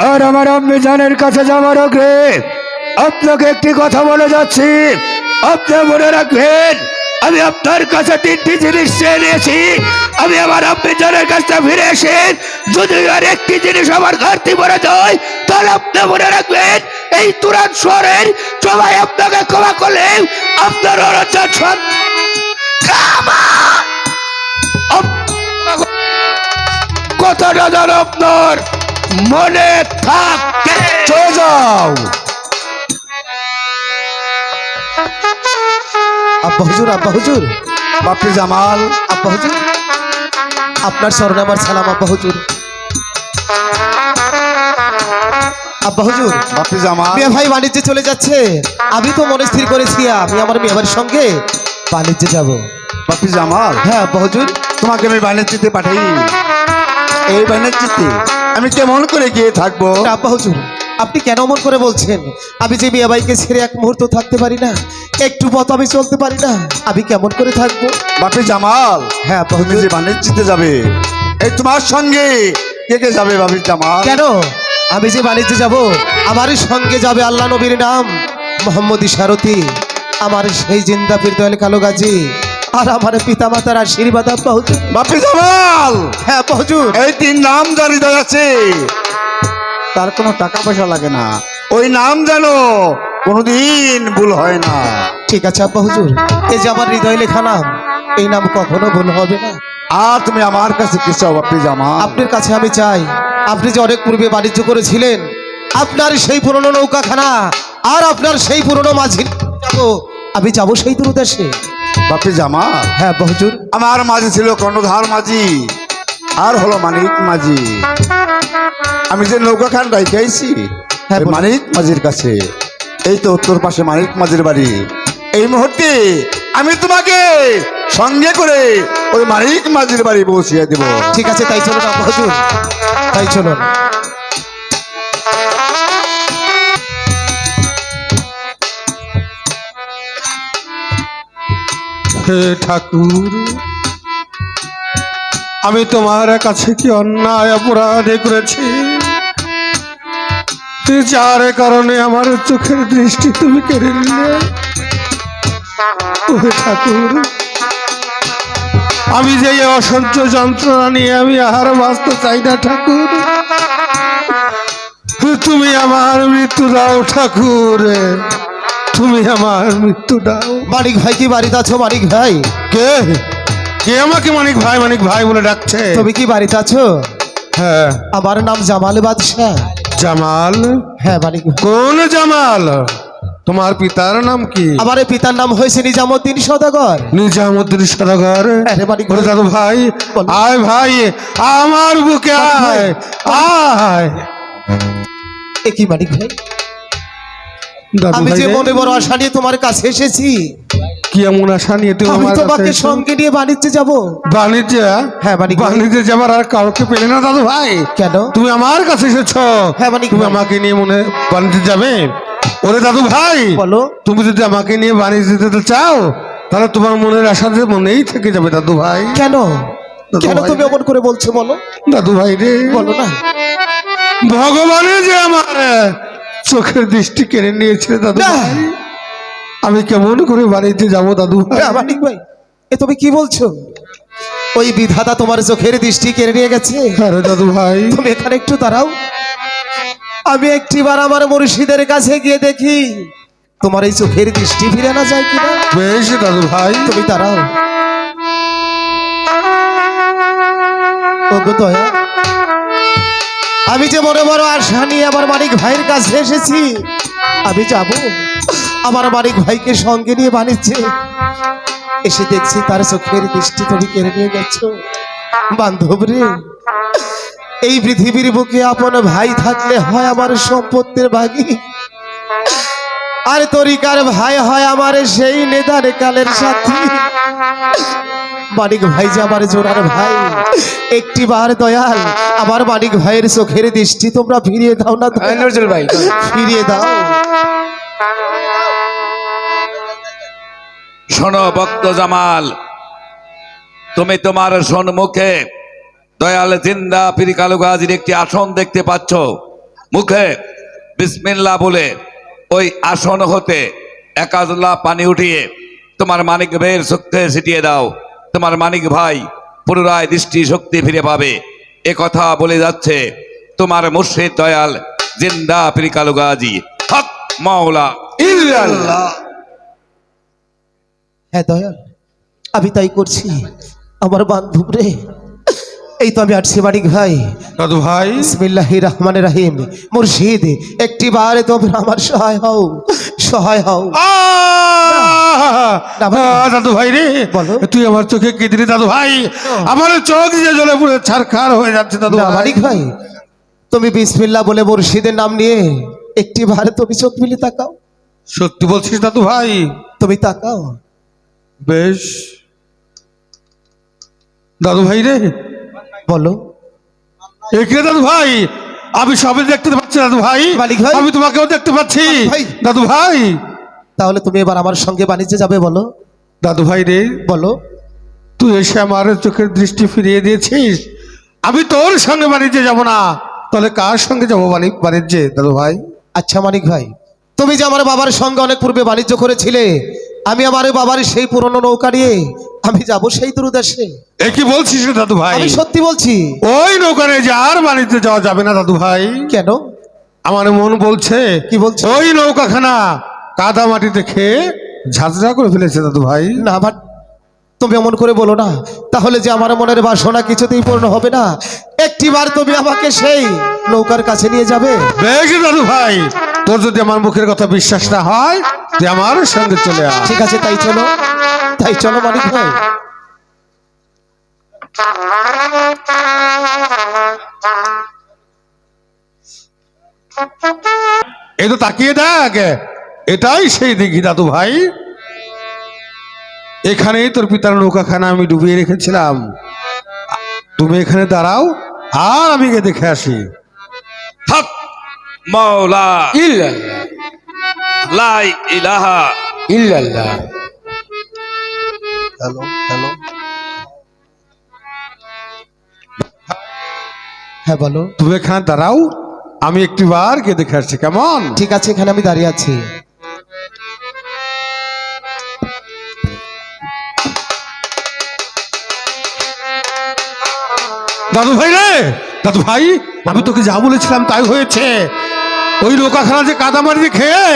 আর আমার আম্মি জানের কাছে যাওয়ার আগে আপনাকে একটি কথা বলে যাচ্ছি, আপনি মনে রাখবেন আমি আপনার কাছে তিনটি জিনিস চেয়ে নিয়েছি। আমি আমার আম্মি জানের কাছে ফিরে এসে যদি আর একটি জিনিস আমার ঘাটতি পড়ে যায়, তাহলে আপনি মনে রাখবেন এই তুরান শহরের সবাই আপনাকে ক্ষমা করলে আপনার কথাটা যেন আপনার মনে থাকে। চলে যাও। আব্বা হুজুর, আব্বা হুজুর, বাপি জামাল, আব্বা হুজুর, আপনার স্মরণে আমার সালাম আব্বা হুজুর। আব্বা হুজুর, বাপি জামাল, মিয়া ভাই বাণিজ্যে চলে যাচ্ছে। আমি তো মনে স্থির করেছি আমি আমার মেয়ে ভাইয়ের সঙ্গে বাণিজ্যে যাব। বাপি জামাল, হ্যাঁ আব্বা হুজুর। তোমাকে আমি বাণিজ্যতে পাঠাই। এই বাণিজ্যতে আমি কেমন করে গিয়ে থাকবো? আব্বা হুজুর, আপনি কেন মন করে বলছেন? আমি যে মিয়া ভাইকে ছেড়ে এক মুহূর্ত থাকতে পারি না, একটু পথ আমি চলতে পারি না, আমি কেমন করে থাকবো? বাপি জামাল, হ্যাঁ আব্বা তুমি হুজুর। যে বাণিজ্যতে যাবে, এই তোমার সঙ্গে কে কে যাবে বাপি জামাল? কেন? আমি যে বাণিজ্যে যাব, আমার সঙ্গে যাবে আল্লাহ নবীর নাম মোহাম্মদ ইশারতি, আমার সেই জিন্দা পীর দয়াল কালো গাজী, আর আমার পিতা মাতার আশীর্বাদ আব্বা হুজুর। বাপি জামাল, হ্যাঁ আব্বা হুজুর। এই তিন নাম জারি আছে, তার কোনো টাকা পয়সা লাগে না। ওই নাম যেন কোনোদিন ভুল হয় না। ঠিক আছে আব্বা হুজুর, এই যে আমার হৃদয় লেখা নাম, এই নাম কখনো ভুল হবে না। আর তুমি আমার কাছে কি চাও বাপি জামাল? আপনার কাছে আমি চাই, আপনি যে অনেক পূর্বে বাণিজ্য করেছিলেন, আপনার সেই পুরনো নৌকাখানা আর আপনার সেই পুরনো মাঝি যাবো, আমি যাবো সেই দূরদেশে। বাপি জামাল, হ্যাঁ আব্বা হুজুর। আমার মাঝি ছিল কর্ণধার মাঝি, আর হলো মানিক মাঝি। আমি যে নৌকাখান রাইখাইছি হ্যাঁ, বলুন। মানিক মাঝির কাছে, এই তো উত্তর পাশে মানিক মাঝির বাড়ি। এই মুহূর্তে আমি তোমাকে সঙ্গে করে ওই মানিক মাঝির বাড়ি পৌঁছিয়ে দেব। ঠিক আছে, তাই চলুন আব্বা হুজুর, তাই চলুন। হে ঠাকুর, আমি তোমার কাছে কি অন্যায় অপরাধ করেছি, যার কারণে আমার চোখের দৃষ্টি তুমি কেড়ে নিলে? হে ঠাকুর, আমি যে এই অসহ্য যন্ত্রণা নিয়ে আমি আহার বাঁচতে চাই না ঠাকুর, তুমি আমার মৃত্যু দাও ঠাকুর, তুমি আমার মৃত্যু দাও। মানিক ভাই কি বাড়িতে আছো? মানিক ভাই, কে কে আমাকে মানিক ভাই বলে ডাকছে? তুমি কি বাড়িতে আছো? হ্যাঁ। আমার নাম জামাল বাদশাহ। জামাল? হ্যাঁ মানিক ভাই। কোন জামাল? তোমার পিতার নাম কি? আমার এই পিতার নাম হয়েছে নিজামুদ্দিন সওদাগর। নিজামুদ্দিন সওদাগর? আরে মানিক ওরে ভাই। দাদু ভাই, বলো। আয় ভাই, আমার বুকে আয়, আয়। এ কি মানিক ভাই, দাদু আমি ভাই যে রে, মনে বড় আশা নিয়ে তোমার কাছে এসেছি, কি এমন আশা নিয়ে তুমি আমি আমার তোমাকে কাছে এসেছো? সঙ্গে নিয়ে বাণিজ্যে যাব। বাণিজ্যে? হ্যাঁ মানিক ভাই। বাণিজ্যে যাবার আর কাউকে পেলে না দাদু ভাই? কেন? তুমি আমার কাছে এসেছো, হ্যাঁ মানিক তুমি ভাই। আমাকে নিয়ে মনে বাণিজ্যে যাবে? ওরে দাদু ভাই, বলো। তুমি যদি আমাকে নিয়ে বাণিজ্যে যেতে চাও, তাহলে তোমার মনের আশা যে মনেই থেকে যাবে দাদু ভাই। কেন? দাদু কেন ভাই তুমি রে। অমন করে বলছো বলো? দাদু ভাই রে, বলো না। ভগবানে যে আমার চোখের দৃষ্টি কেড়ে নিয়েছে দাদু না। ভাই, আমি কেমন করে বাণিজ্যে যাবো দাদু ভাই? না, মানিক ভাই, এ তুমি কি বলছো? ওই বিধাতা তোমার চোখের দৃষ্টি কেড়ে নিয়ে গেছে। আরে দাদু ভাই, তুমি এখানে একটু দাঁড়াও, আমি একটিবার আমার মুর্শিদের কাছে গিয়ে দেখি তোমার এই চোখের দৃষ্টি ফিরে না যায় কিনা। বেশ দাদু ভাই, তুমি দাঁড়াও। ওগো দয়া, আমি যে বড় বড় আশা নিয়ে আমার মানিক ভাইয়ের কাছে এসেছি, আমি যাব আমার মানিক ভাইকে সঙ্গে নিয়ে বাণিজ্যে, এসে দেখছি তার চোখের দৃষ্টি তুমি কেড়ে নিয়ে গেছো। বান্ধব রে, এই পৃথিবীর বুকে আপন ভাই থাকলে হয় আমার সম্পত্তির ভাগী, আর তরিকার ভাই হয় আমার সেই নেদার কালের সাথী। মানিক ভাই যে আমার জোড়ার ভাই, একটিবার দয়াল আমার মানিক ভাইয়ের চোখের দৃষ্টি তোমরা ফিরিয়ে দাও না নজরুল ভাই, ফিরিয়ে দাও। শোনো ভক্ত জামাল, তুমি তোমার সম্মুখে দয়াল জিন্দা পীর কালু গাজীর একটি আসন দেখতে পাচ্ছ। মুখে বিসমিল্লাহ বলে ওই আসন হতে একাজলা পানি উঠিয়ে তোমার মানিক ভাইয়ের চোখে ছিটিয়ে দাও। তোমার মানিক ভাই পুনরায় দৃষ্টি শক্তি ফিরে পাবে। এ কথা বলে যাচ্ছে তোমার মুর্শিদ দয়াল জিন্দা পীর কালু গাজী হক মাওলা ইল্লাল্লাহ। হ্যাঁ দয়াল, আমি তাই করছি। আমার বান্ধব রে, এই তো আমি আসছি মানিক ভাই। দাদু ভাই, বিসমিল্লাহির রহমানির রহিম। মুর্শিদ, একটি বারে তোমরা আমার সহায় হও, সহায় হও। না ভাই। দাদু ভাই রে, বলো। তুই আমার চোখে কি দিলি দাদু ভাই? আমার চোখ দিয়ে জ্বলে পুরো ছারখার হয়ে যাচ্ছে দাদু না ভাই। মানিক ভাই, তুমি বিসমিল্লাহ বলে মুর্শিদের নাম নিয়ে একটি বারে তুমি চোখ মিলে তাকাও। সত্যি বলছিস দাদু ভাই? তুমি তাকাও। বেশ দাদু ভাই রে, বলো। এখানে দাদু ভাই আমি সবে দেখতে পাচ্ছি দাদু ভাই। মালিক ভাই। আমি তোমাকেও দেখতে পাচ্ছি মালিক ভাই। দাদু ভাই। তাহলে তুমি এবার আমার সঙ্গে বাণিজ্যে যাবে, বলো। দাদু ভাই রে, বলো। তুই এসে আমার চোখের দৃষ্টি ফিরিয়ে দিয়েছিস। আমি তোর সঙ্গে বাণিজ্যে যাব না, তাহলে কার সঙ্গে যাবো বাণিজ্যে দাদু ভাই? আচ্ছা মানিক ভাই, তুমি যে আমার বাবার সঙ্গে অনেক পূর্বে বাণিজ্য করেছিলে, আমি আমার বাবার সেই পুরনো নৌকা নিয়ে আমি যাব সেই দূরদেশে। এ কি বলছিস রে দাদু ভাই? আমি সত্যি বলছি। ওই নৌকারে যে আর বাণিজ্যে যাওয়া যাবে না দাদু ভাই। কেন? আমার মন বলছে, কি বলছে? ওই নৌকাখানা কাদা মাটিতে খেয়ে ঝাঁঝরা করে ফেলেছে দাদু ভাই। না আবার তুমি এমন করে বলো না, তাহলে যে আমার মনের বাসনা কিছুতেই পূর্ণ হবে না। একটিবার তুমি আমাকে সেই নৌকার কাছে নিয়ে যাবে। বেশ দাদু ভাই, তোর যদি আমার মুখের কথা বিশ্বাস না হয়, তুই আমার সঙ্গে চলে আয়। ঠিক আছে, তাই চলো, তাই চলো মানিক ভাই। এই তো তাকিয়ে দেখ, এটাই সেই দিঘি দাদু ভাই। এখানেই তোর পিতার নৌকাখানা আমি ডুবিয়ে রেখেছিলাম। তুমি এখানে দাঁড়াও, আর আমি গিয়ে দেখে আসি। হক মাওলা ইল্লাল্লাহ লা ইলাহা ইল্লাল্লাহ। হ্যালো হ্যালো, হ্যাঁ বলো। তুমি এখানে দাঁড়াও, আমি একটিবার গিয়ে দেখে আসছি, কেমন? ঠিক আছে, এখানে আমি দাঁড়িয়ে আছি। দাদু ভাই রে, দাদু ভাই, আমি তোকে যা বলেছিলাম তাই হয়েছে। ওই নৌকাখানা যে কাদা মাটি খেয়ে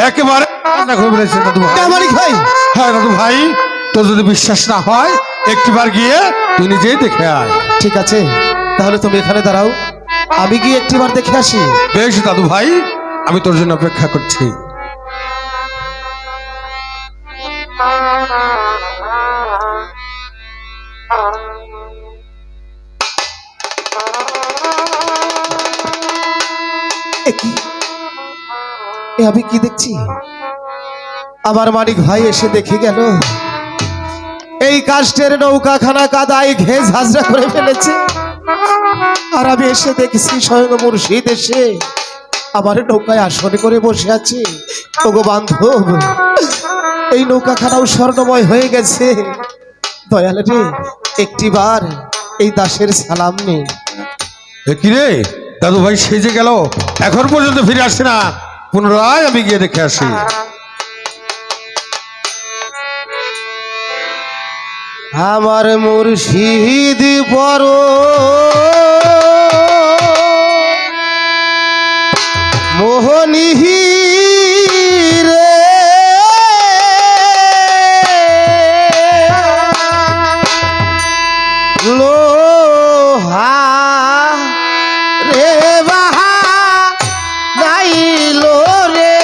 একেবারে রান্না করে ফেলেছে দাদু ভাই। না মানিক ভাই। হ্যাঁ দাদু ভাই, তোর যদি বিশ্বাস না হয় একটিবার গিয়ে তুই নিজেই দেখে আয়। ঠিক আছে, তাহলে তুমি এখানে দাঁড়াও, আমি গিয়ে একটিবার দেখে আসি। বেশ দাদু ভাই, আমি তোর জন্য অপেক্ষা করছি। এ কি? এ আমি কি দেখছি? আমার মানিক ভাই এসে দেখে গেল এই কাষ্টের নৌকাখানা কাদায় ঘে ঝাঁঝরা করে ফেলেছে। আর আমি এসে দেখছি স্বয়ং মুর্শিদ এসে আমার নৌকায় আসনে করে বসে আছে। ওগো বান্ধব, এই নৌকাখানাও স্বর্ণময় হয়ে গেছে। দয়াল রে, একটিবার এই দাসের সালাম নে। এ কি রে, দাদু ভাই সেজে গেল, এখন পর্যন্ত ফিরে আসছে না। পুনরায় আমি গিয়ে দেখে আসি। আমার মুর্শিদ বড় মোহনী রে, লোহা রে বাহা গাইলো রে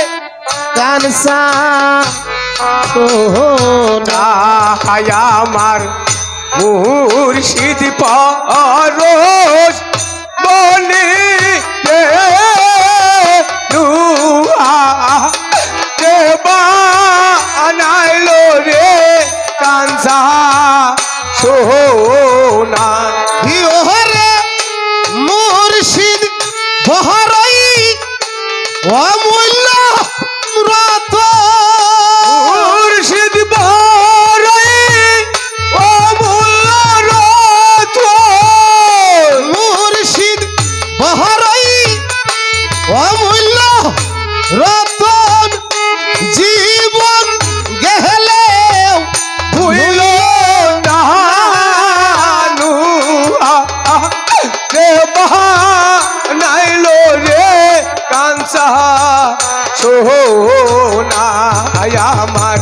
কানসা না আমার মুর্শিদ পরশ বলে বানাইলো রে কাঞ্চা সোনা। ওহরে মুর্শিদ বহরই অমূল্য রত মুর্শিদ বড়ই অমূল্য রত্ন। মুর্শিদ বহরই অমূল্য রতন জীবন গেলে ভুইল নানু রে বানাইলো রে কাঞ্চা সোনা আমার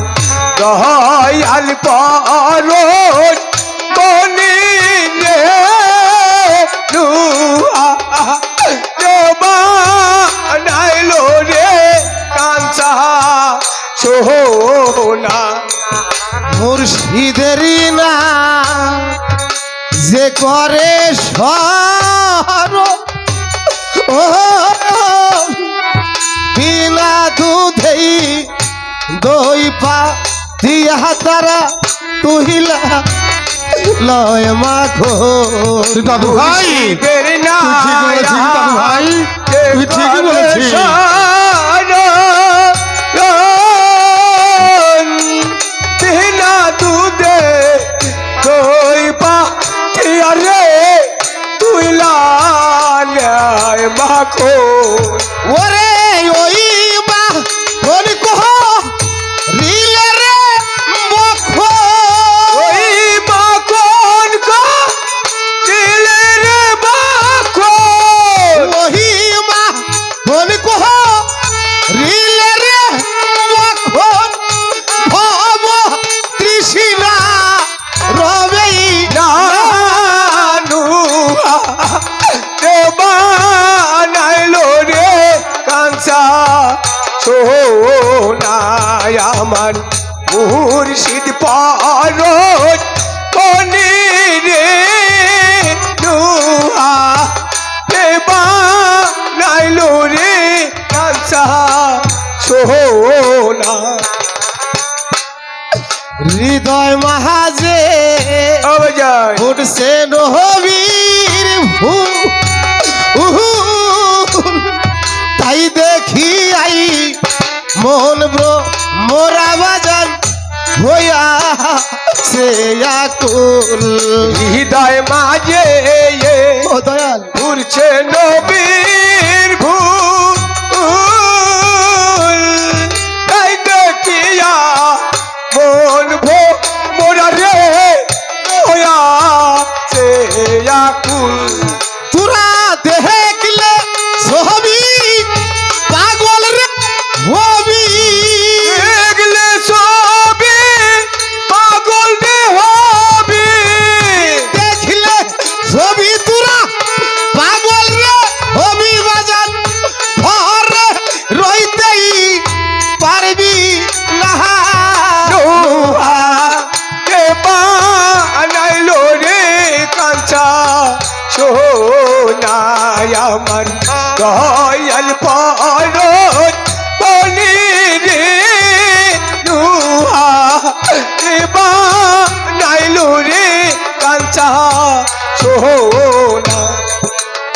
দয়াল পরশ বনি রে নুহা রে বানাইলো রে কাঞ্চা সোনা মুর্শিদেরই না যে করে সর ও বিনা দুধেই দই পা দিয়া তারা তুহিলা লয় মাখো দাদু ভাই তেরি না তুই ঠিক বলেছিস দাদু ভাই তুই ঠিকই বলেছিস বিনা দুধে দই পা রে তুই লাল মাখো ওরে ওই মা কোন কহ রিলে রে মখো ওই মাখন কো দিলে রে মাখন ওই মা কোন কহ রিলে রে মখন ভব তৃষ্ণা রবেই নানু রে বানাইলো রে কাঞ্চা সোনায় আমার মুর্শিদ পরশ বনি রে নুহা রে বানাইলো রে কাঞ্চা সোনা হৃদয় মাহাজে অবজয় উঠছে নহবীর তাই দেখি আই মন মোরা বাজান হইয়া সে আকুল হৃদয় মাঝে ও দয়াল ঘুরছে নবীর ভুল তাই দেখিয়া মন মোরা রে হইয়া সে আকুল তোরা দেখলে ছবি পাগল রে হবি দেখলে সবই পাগল রে হবি দেখলে ছবি তোরা পাগল রে হবি বাজান ঘরে রইতেই পারবি না নোহা কে বানাইলো রে কাঞ্চা সোনায় আমার দয়াল পরশ বনি রে নুহা কে বানাইলো রে কাঞ্চা সোনা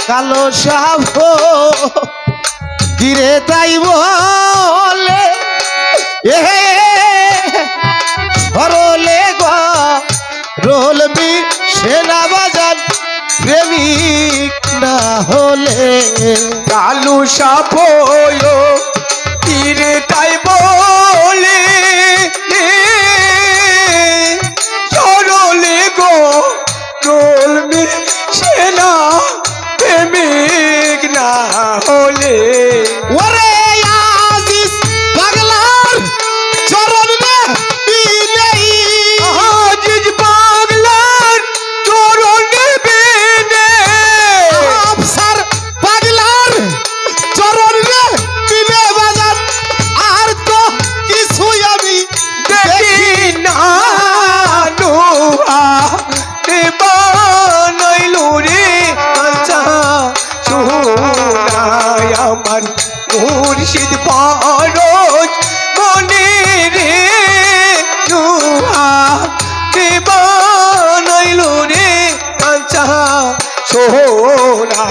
কালো সাপ গিরে তাই বলে এ সরলে গো রোলবি সেনা বাজান প্রেমিক না হলে কালু সাপয় তীরে তাই বলে সরলে গো রোলমি সেনা প্রেমিক না হলে ওরে আজিজ পাগলার চরণ রে বিনেই আজিজ বাংলার চরণে বেনে আফসার পাগলার চরণ রে বিনে বাজান আর তো কিছুই আমি দেখি না নোহা দেবানাইলো রে কাঞ্চা সোনায় আমার মুর্শিদ পরশ বনি রে নোহা দেবানাইলো রে কাঞ্চা সোনা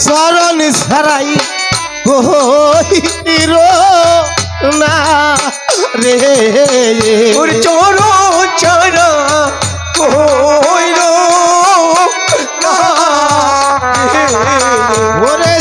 চরণ ছাড়াই কহিরো না রে ওর চরণ ছাড়া কইরো না রে। ওরে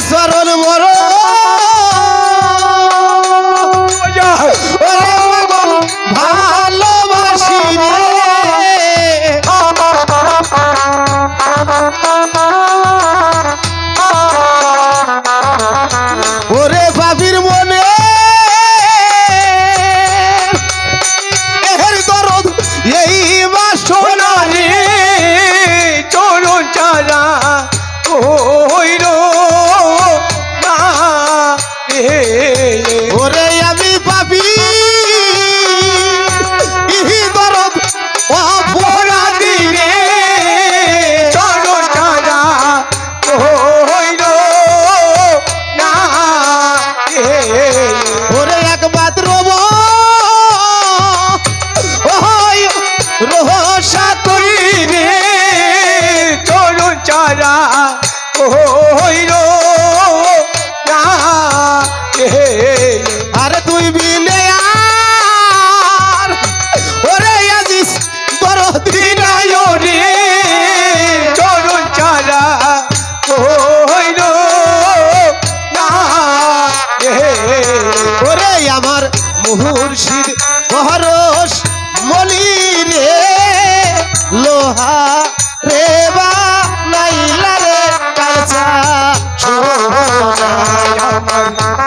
মুর্শিদ পরশ মলি রে লোহা রে বা নাইলা রে কাঁচা সোনা আমার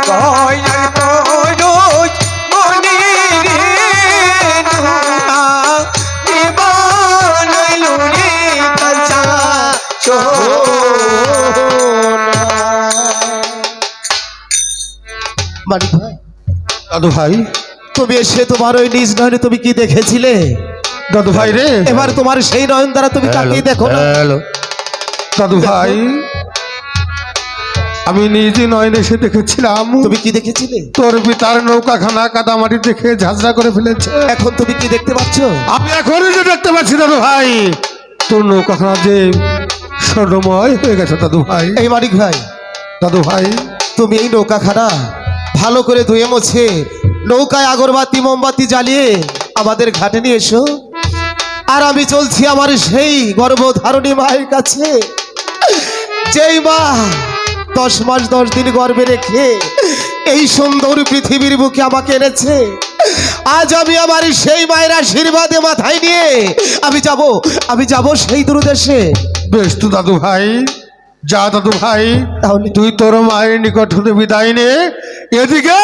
দয়াল পরশ মনি রে লোহা রে বানাইলো রে কাঁচা মানিক ভাই, দাদু ভাই, তুমি এসে তোমার ওই নিজ নয়নে তুমি কি দেখেছিলে? দাদু ভাই রে, এবার তোমার সেই নয়ন দ্বারা তুমি তাকিয়ে দেখো না। দাদু ভাই, আমি নিজে নয়নে এসে দেখেছিলাম তুমি কি দেখেছিলে? তোর পিতার নৌকাখানা কাদামাটি দেখে ঝাঁঝরা করে ফেলেছে। এখন তুমি কি দেখতে পাচ্ছ? আমি এখনই যে দেখতে পাচ্ছি দাদু ভাই, তোর নৌকাখানা যে স্বর্ণময় হয়ে গেছে দাদু ভাই। এই মানিক ভাই, দাদু ভাই, তুমি এই নৌকাখানা ভালো করে ধুয়ে মুছে নৌকায় আগরবাতি মোমবাতি জ্বালিয়ে আমাদের ঘাটে নিয়ে এসো। আর আমি চলছি আমার সেই গর্ভধারণী মায়ের কাছে, যেই মা 10 মাস 10 দিন গর্ভে রেখে এই সুন্দর পৃথিবীর বুকে আমাকে এনেছে। আজ আমি আমার সেই মায়ের আশীর্বাদে মাথায় নিয়ে আমি যাব সেই দূরদেশে। বেশ তো দাদু ভাই, যা দাদু ভাই, তাহলে তুই তোর মায়ের নিকট হতে বিদায় নে। এদিকে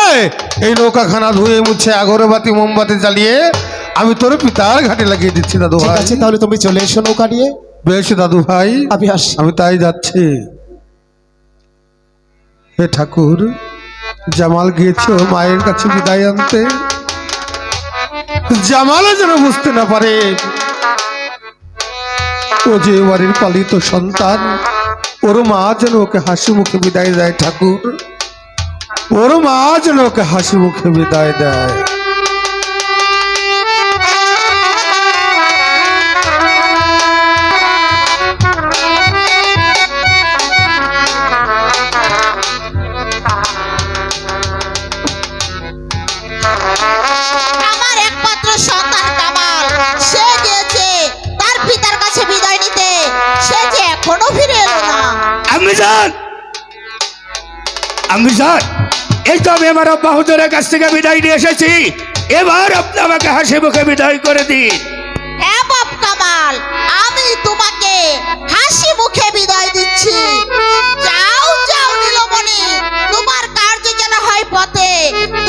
এই নৌকাখানা ধুয়ে মুছে আগরবাতি মোমবাতি জ্বালিয়ে আমি তোর পিতার ঘাটে লাগিয়ে দিচ্ছি দাদু ঠিক ভাই। আছে, তাহলে তুমি চলে এসো নৌকা নিয়ে। বেশ দাদু ভাই, আমি আসি। আমি তাই যাচ্ছি। হে ঠাকুর, জামাল গিয়েছে ওর মায়ের কাছে বিদায় আনতে। জামালও যেন বুঝতে না পারে ও যে বাড়ির পালিত সন্তান, ওর মা যেন ওকে হাসি মুখে বিদায় দেয়। ঠাকুর, ওর মা যেন ওকে হাসি মুখে বিদায় দেয়। আমার একমাত্র সন্তান কামাল, সে গিয়েছে তার পিতার কাছে বিদায় নিতে, সে যে এখনো ফিরে এলো না। আমি জান, এই তো আমি আমার আব্বা হুজুরের কাছ থেকে বিদায় নিয়ে এসেছি। এবার আপনি আমাকে হাসি মুখে বিদায় করে দিন। হ্যাঁ বাপ কামাল, আমি তোমাকে হাসি মুখে বিদায় দিচ্ছি। যাও যাও নীলমণি, তোমার কার্য যেন হয় পথে।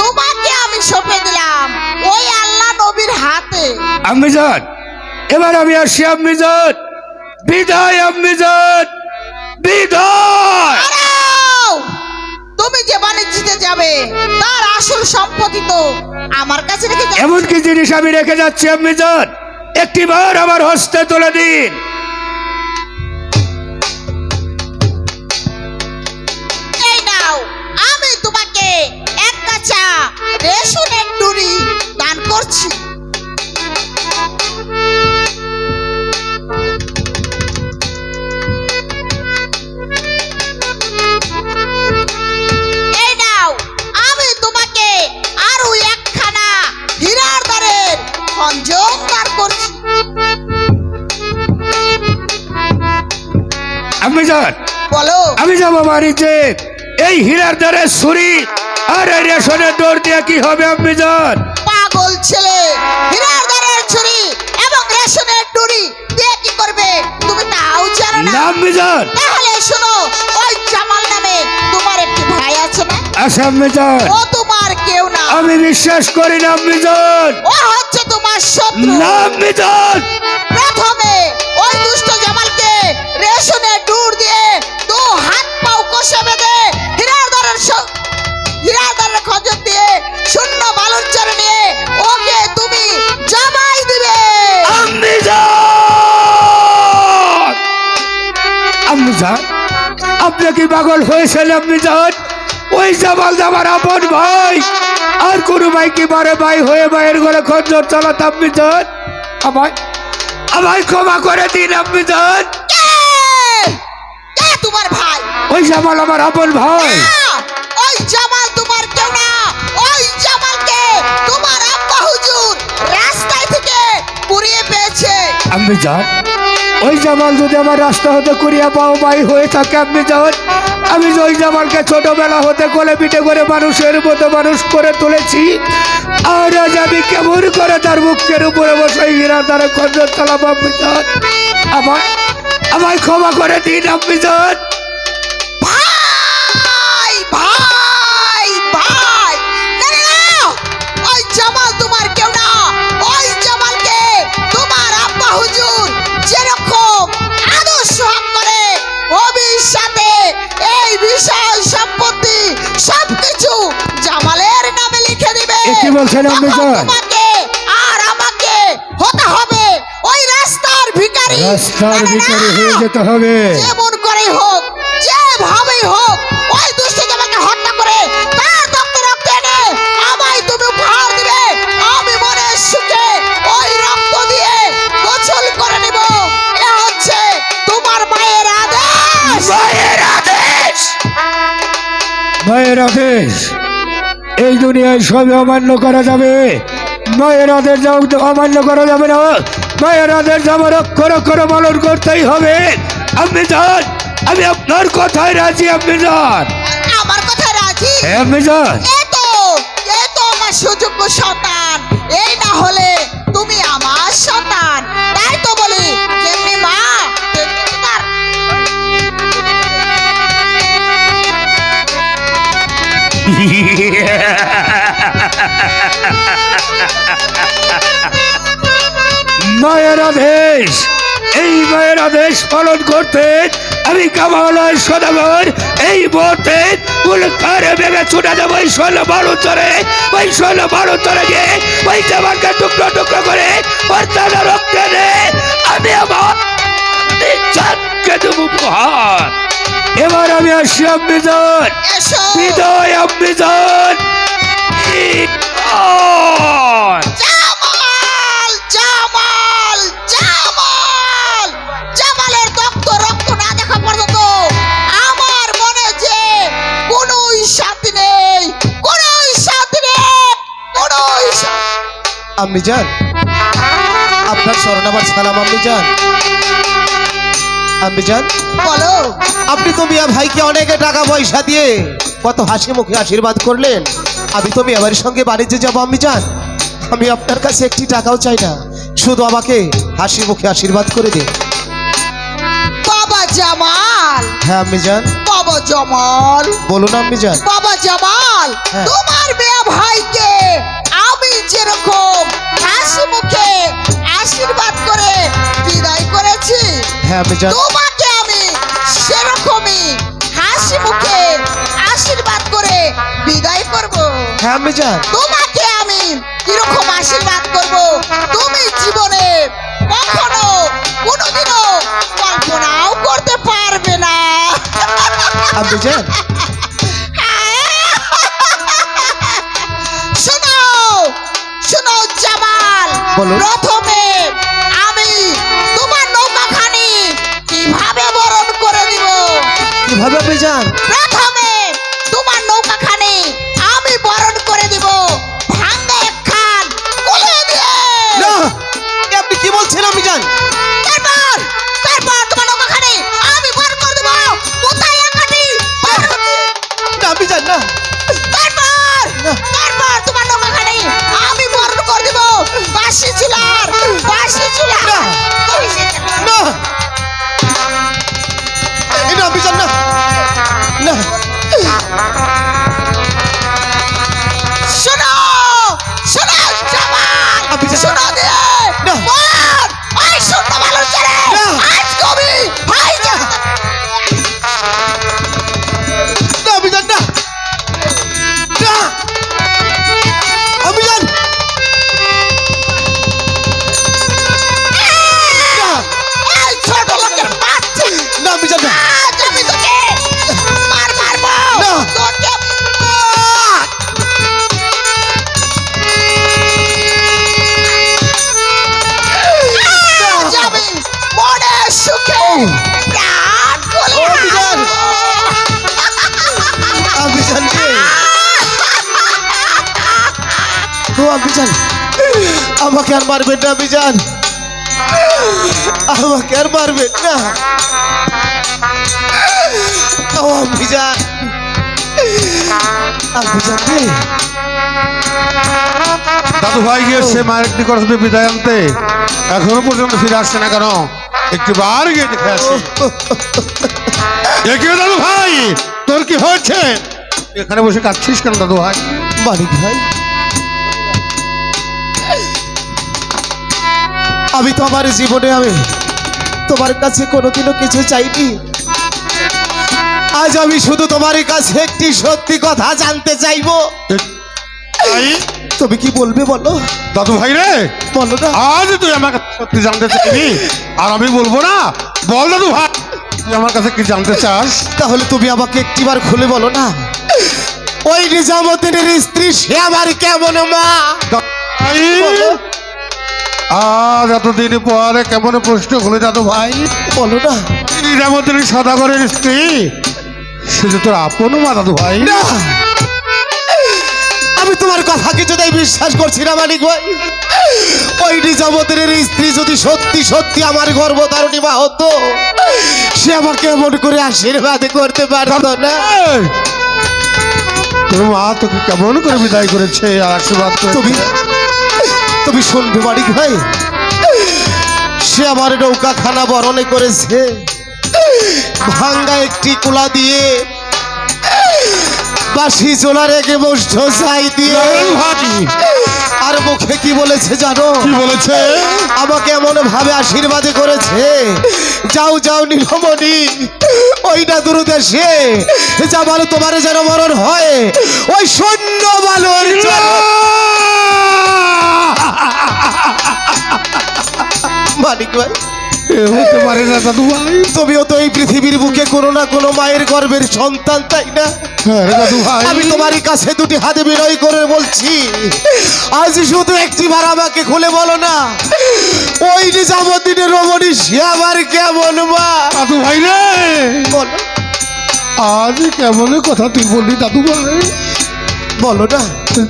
তোমাকে আমি সঁপে দিলাম ওই আল্লাহ নবীর হাতে। আম্মি জান, এবার আমি আসি। আম্মি জান, বিদায়। আম্মি জান, বিদায়। দাঁড়াও! তুমি যে বাণিজ্যতে যাবে তার আসল সম্পত্তি তো আমার কাছে রেখে যাচ্ছ। এমন কি জিনিস আমি রেখে যাচ্ছি আম্মি জান, একটিবার আমার হস্তে তুলে দিন। এই নাও, আমি তোমাকে এক কাঁচা রেশনের ডুরি দান করছি। এই নাও, আমি তোমাকে আরো একখানা হীরার দ্বারের খঞ্জন দান করছি। আম্মি জান, বলো। আমি যাবো বাড়িতে। এই হীরার দ্বারে ছুরি আর এই রেশনের ডোর দিয়ে কি হবে আম্মি জান? পাগল ছেলে, হীরার দ্বারের ছুরি এবং রেশনের ডুরি দিয়ে কি করবে তুমি তাও জানো না না? আম্মি জান। তাহলে শোনো, ওই জামাল নামে তোমার একটি ভাই আছে না? আচ্ছা আম্মি জান, ও তোমার কেউ না, আমি বিশ্বাস করি না আম্মি জান। ও হচ্ছে তোমার শত্রু। না আম্মি জান। প্রথমে ওই দুষ্ট জামালকে রেশনের ডুর দিয়ে দু হাত পাও কষে বেঁধে হীরার দ্বারের খঞ্জন দিয়ে শূন্য বালুর চরে নিয়ে ওকে তুমি জামাই দিবে। আম্মি জান, আম্মি জান, আপনি কি পাগল হয়েছেন আম্মি জান? ওই জামাল আমার আপন ভাই, আর কোন ভাই কি বারে ভাই হয়ে ভাইয়ের ঘরে খঞ্জর চালাত আম্মি জান? আমায় ক্ষমা করে দিন আম্মি জান। কে? কে তোমার ভাই? ওই জামাল আমার আপন ভাই। না, ওই জামাল তোমার কেউ না। ওই জামালকে তোমার আব্বা হুজুর রাস্তায় থেকে কুড়িয়ে পেয়েছে। আম্মি জান, ওই জামাল যদি আমার রাস্তা হতে কুড়িয়া পাও ভাই হয়ে থাকে আম্মি জান, আমি ওই জামালকে ছোটবেলা হতে কোলে পিঠে করে মানুষের মতো মানুষ করে তুলেছি, আর আজ আমি কেমন করে তার বুকের উপরে বসে হীরা তারা খঞ্জর চালাম। আম্মিজান, আমায় ক্ষমা করে দিন আম্মিজান। ভাই ভাই ভাই, না না না, ওই জামাল তোমার কেউ না। ওই জামালকে তোমার আব্বা হুজুর যেরকম আদর্শ করে ভবিষ্যতে এই বিষয় সম্পত্তি সবকিছু জামালের নামে লিখে দিবে। এ কি বলছেন আম্মিজান? তখন তোমাকে আর আমাকে হতে হবে ওই রাস্তার ভিখারি। রাস্তার না, না, ভিখারি না। হয়ে যেতে হবে। যেমন করেই হোক, যেভাবেই হোক, ওই দুষ্ট জামাকে হত্যা করে তার রক্ত এনে আমায় তুমি উপহার দিবে। আমি মনের সুখে ওই রক্ত দিয়ে গোসল করে নিব। এ হচ্ছে তোমার মায়ের আদেশ। মায়ের আদেশ, মায়ের আদেশ এই দুনিয়ায় সবই অমান্য করা যাবে, মায়ের আদেশ অমান্য করা যাবে না। মায়ের আদেশ আমার অক্ষর অক্ষর পালন করতেই হবে। আম্মিজান, আমি আপনার কথায় রাজি। আম্মিজান, আমার কথা রাজি? আম্মিজান, এ তো আমার সুযোগ্য সন্তান। এই না হলে তুমি আমার সন্তান। তাই তো বলি, যেমনি মা তেমনি তোমার। মায়ের আদেশ, এই মায়ের আদেশ পালন করতে আমি কামাল সদাগর এই মুহূর্তে উল্কারে ভেঙে ছুটে যাবো। ওই 16 চরে গিয়ে ওই জামানকে টুকরো টুকরো করে ওর তারা রক্তে দে আমি আমার জানকে দেবো উপহার। এবার আমি আসি আম্মিজান, এসো। বিদায় আম্মিজান। জামাল জামাল জামাল, জামালের রক্ত না দেখা পর্যন্ত আমার মনে যে কোনো শান্তি নেই, কোনো শান্তি নেই, কোনো আম্মিজান, আপনার স্মরণ আমার সালাম। আম্মিজান, আম্মিজান, বলো। আপনি তো মিয়া ভাইকে অনেক টাকা পয়সা দিয়ে কত হাসি মুখে আশীর্বাদ করলেন। আমি তো মিয়া ভাইয়ের সঙ্গে বাণিজ্যে যাবো। আম্মিজান, আমি আপনার কাছে একটি টাকাও চাই না, শুধু আমাকে হাসি মুখে আশীর্বাদ করে দিন। বাবা জামাল, হ্যাঁ আম্মিজান, বাবা জামাল, বলুন আম্মিজান। বাবা জামাল, হ্যাঁ। তোমার মেয়ে ভাইকে আমি যেরকম হাসি মুখে আশীর্বাদ করে বিদায় করেছি, হ্যাঁ আম্মিজান, তোমাকে আমি সেরকমই হাসি মুখে আশীর্বাদ করে বিদায় করব। হ্যাঁ আম্মিজান, তোমাকে আমি কিরকম আশীর্বাদ করব তুমি জীবনে কখনো কোনোদিনও কল্পনাও করতে পারবে না। আম্মিজান, শোনো শোনো জামাল, বলুন। প্রথমে আমি তোমার নৌকাখানি কিভাবে বরণ করে দিব। কিভাবে আম্মিজান? প্রথমে তোমার নৌকাখানি আমি বরণ করে দিব ভাঙ্গা একখান কোলে দিয়ে। না, এ আপনি কি বলছেন আম্মিজান? তারপর তোমার নৌকাখানি আমি বরণ করে দিব কোথায় একাটি। না আম্মিজান, না। তারপর তোমার নৌকাখানি আমি বরণ করে দিব বাঁশি চুলার। না। না, এটা আম্মিজান, না। না, শোনো শোনো জামাল, আম্মিজান। শোনো দিয়ে না। মন ওই শুনতে ভালো চলে। না। আজ কবি ভাই না আম্মিজান, না। না, আম্মিজান। না, এই ছোট লোকের বাচ্চা, না আম্মিজান, না। আজ আমি তোকে মারবো। না। তোকে আজ আমি মনের সুখে প্রাণ খুলে ও বিজন। আম্মিজান রে। ও আম্মিজান, আমাকে আর মারবেন না আম্মিজান, আমাকে আর মারবেন না। ও আম্বিজান, আম্বিজান রে, দাদু ভাই গিয়েছে মায়ের নিকট হতে বিদায় আনতে, এখনো পর্যন্ত ফিরে আসছে না কেন? একটু বার গিয়ে দেখে আসি। এ কি রে দাদু ভাই, তোর কি হয়েছে? এখানে বসে কাঁদছিস কেন দাদু ভাই? মানিক ভাই, আমি তো আমার জীবনে আমি তোমার কাছে কোনোদিনও কিছু চাইনি। আজ আমি শুধু তোমার কাছে একটি সত্যি কথা জানতে চাইবো। ভাই, তুমি কি বলবে বলো? দাদু ভাই রে, বলো না। আজ তুই আমার কাছে সত্যি জানতে চাইবি আর আমি বলবো না? বল দাদু ভাই, তুই আমার কাছে কি জানতে চাস? তাহলে তুমি আমাকে একটিবার খুলে বলো না, ওই নিজামুদ্দিনের স্ত্রী সে আমার কেমন মা? ভাই, বলো। আজ এতদিন পরে কেমন প্রশ্ন হলো দাদু ভাই? বলো না। নিজামুদ্দিন সদাগরের স্ত্রী সে যে তোর আপন মা দাদু ভাই। না, আমি তোমার কথা কিছুতেই বিশ্বাস করছি না মানিক ভাই। ওই নিজামুদ্দিনের স্ত্রী যদি সত্যি সত্যি আমার গর্ভধারণী মা হতো, সে আমাকে এমন করে আশীর্বাদ করতে পারতো না। এই, তোর মা তোকে কেমন করে বিদায় করেছে আর আশীর্বাদ তুমি করেছে? তুমি শুনবে মানিক ভাই, সে আমার নৌকাখানা বরণে করেছে ভাঙ্গা একটি কুলা দিয়ে, বাসি চোলা রেখে মুষ্ঠ ছাই দিয়ে, দাদু ভাই, আর মুখে কি বলেছে জানো? কি বলেছে? আমাকে এমন ভাবে আশীর্বাদ করেছে, যাও যাও নীলমণি, ওই না দূর দেশে যা বলো তোমার যেন মরণ হয়, ওই সৈন্য বালুর মানিক ভাই, এ হতে পারে না দাদু ভাই। তুমিও তো এই পৃথিবীর বুকে কোনো না কোনো মায়ের গর্ভের সন্তান, তাই না? হ্যাঁ রে দাদু ভাই, আমি তোমার কাছে দুটি হাতে বিনয় করে বলছি, আজ শুধু একটিবার আমাকে খুলে বলো না, ওই নিজামুদ্দিনের রমণী সে আমার কেমন মা? দাদু ভাই রে, বলো, আজ কেমন কথা তুই বললি দাদু ভাই? বলো না।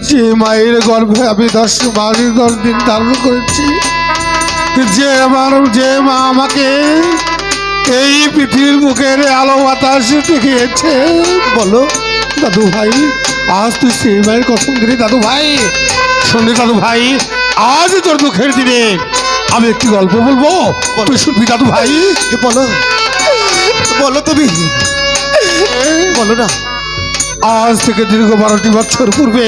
যে মায়ের গর্ভে আমি 10 মাস 10 দিন ধারণ করেছি, যে মা আমাকে এই পৃথিবীর মুখের আলো বাতাস দেখিয়েছে, বলো দাদু ভাই, আজ তুই সেই মায়ের কসম দিলি দাদু ভাই। শুনলি দাদু ভাই, আজ তোর দুঃখের দিনে আমি একটি গল্প বলবো, তুই শুনবি দাদু ভাই? বলো, বলো তুমি, বলো না। আজ থেকে দীর্ঘ 12টি বছর পূর্বে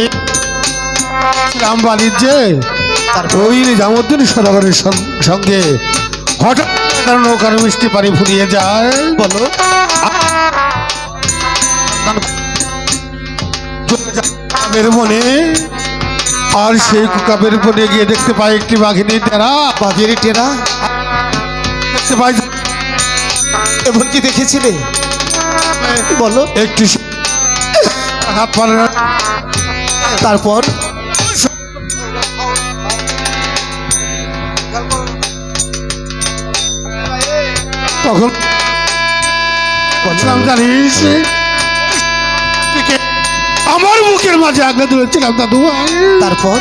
রাম বাণিজ্যে ওই নিজামুদ্দিন সদাগরের সঙ্গে হঠাৎ তার নৌকার মিষ্টি পানি ফুরিয়ে যায়। বলো, কাবের বনে, আর সেই কাবের বনে গিয়ে দেখতে পাই একটি বাঘিনী টেরা, বাঘের টেরা দেখতে পাই এমন কি দেখেছিলে? বলো। একটি হাত পারে না। তারপর তখন বলছিলাম জানিস, আমার বুকের মাঝে আগলে ধরেছিলাম দাদু ভাই। তারপর